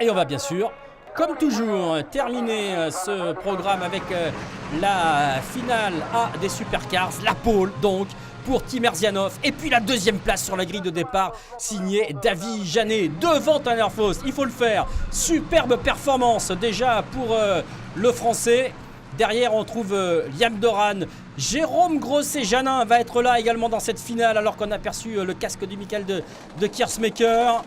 Et on va bien sûr, comme toujours, terminer ce programme avec la finale A des Supercars, la pole donc pour Timerzianov. Et puis la deuxième place sur la grille de départ, signée Davy Jeannet devant Tanner Faust. Il faut le faire. Superbe performance déjà pour le Français. Derrière, on trouve Liam Doran. Jérôme Grosset-Janin va être là également dans cette finale, alors qu'on a aperçu le casque du Michael de Kiersmaker.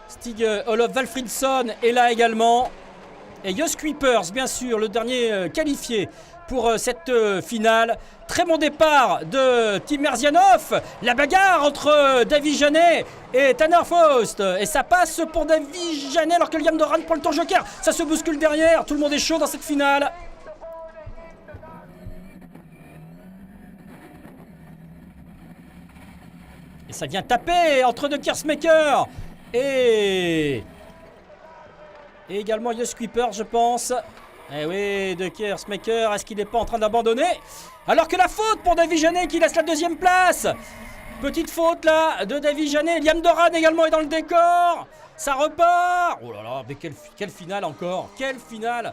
Stig Olof Valfridsson est là également. Et Jos Kuipers, bien sûr, le dernier qualifié pour cette finale. Très bon départ de Timerzianov. La bagarre entre Davy Jeannet et Tanner Faust. Et ça passe pour Davy Jeannet alors que Liam Doran prend le tour joker. Ça se bouscule derrière. Tout le monde est chaud dans cette finale. Et ça vient taper entre deux Kiersmaker et également Jos Kuipers, je pense. Eh oui, de Kiersmaker, est-ce qu'il n'est pas en train d'abandonner? Alors que la faute pour Davy Jeannet qui laisse la deuxième place. Petite faute là de Davy Jeannet. Liam Doran également est dans le décor. Ça repart. Oh là là, mais quelle finale encore. Quelle finale.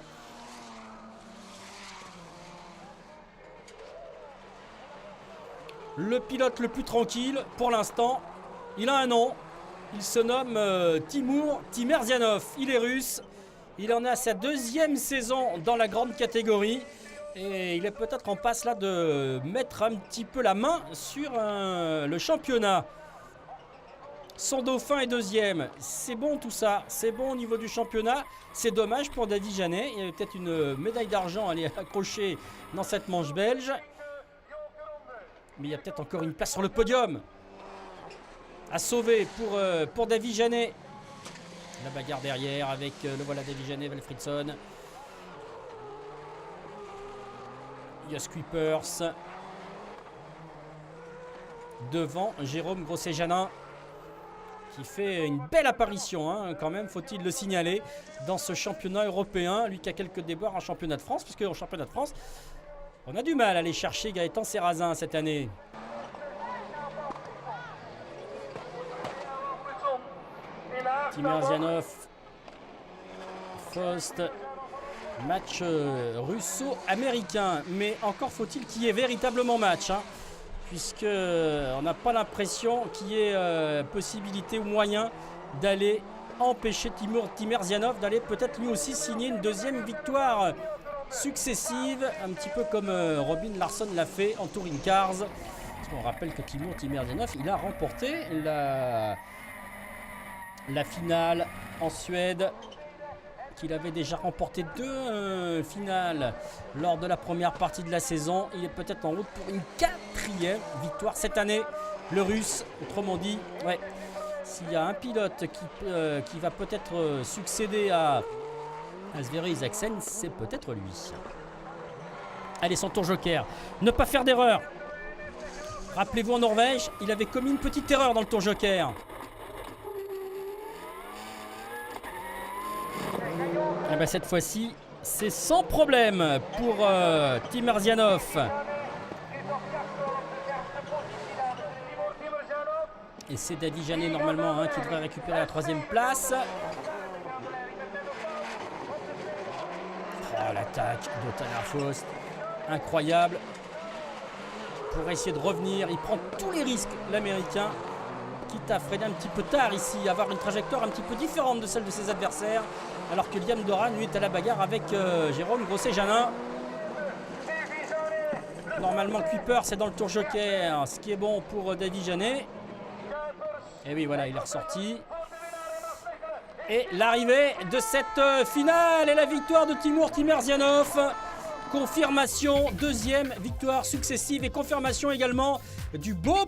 Le pilote le plus tranquille pour l'instant. Il a un nom. Il se nomme Timur Timerzianov. Il est russe. Il en est à sa deuxième saison dans la grande catégorie. Et il est peut-être en passe là de mettre un petit peu la main sur le championnat. Son dauphin est deuxième. C'est bon tout ça. C'est bon au niveau du championnat. C'est dommage pour Davy Jeannet. Il y avait peut-être une médaille d'argent à aller accrocher dans cette manche belge. Mais il y a peut-être encore une place sur le podium à sauver pour Davy Jeannet. La bagarre derrière avec le voilà Davy Jeannet, Valfridsson. Jos Kuipers. Devant Jérôme Grosset-Janin qui fait une belle apparition, hein, quand même, faut-il le signaler, dans ce championnat européen. Lui qui a quelques déboires en championnat de France, puisque en championnat de France, on a du mal à aller chercher Gaëtan Serrazin cette année. Timerzianov, Faust, match russo-américain. Mais encore faut-il qu'il y ait véritablement match, hein, puisque on n'a pas l'impression qu'il y ait possibilité ou moyen d'aller empêcher Timur Timerzianov d'aller peut-être lui aussi signer une deuxième victoire successive, un petit peu comme Robin Larsson l'a fait en Touring Cars. Parce qu'on rappelle que Timur Timerzianov, il a remporté la finale en Suède, qu'il avait déjà remporté deux finales lors de la première partie de la saison. Il est peut-être en route pour une quatrième victoire cette année. Le Russe, autrement dit, ouais, s'il y a un pilote qui va peut-être succéder à Sverre Isaksson, c'est peut-être lui. Allez, son tour joker. Ne pas faire d'erreur. Rappelez-vous, en Norvège, il avait commis une petite erreur dans le tour joker. Et bien cette fois-ci, c'est sans problème pour Timerzianov. Et c'est Davy Jeannet normalement, hein, qui devrait récupérer la troisième place. Oh, l'attaque de Tanner Faust, incroyable. Pour essayer de revenir, il prend tous les risques, l'Américain, quitte à freiner un petit peu tard ici, avoir une trajectoire un petit peu différente de celle de ses adversaires, alors que Liam Doran, lui, est à la bagarre avec Jérôme Grosset-Janin. Normalement, Kuipers c'est dans le tour joker, ce qui est bon pour Davy Jeannet. Et oui, voilà, il est ressorti. Et l'arrivée de cette finale et la victoire de Timur Timerzianov. Confirmation, deuxième victoire successive et confirmation également du beau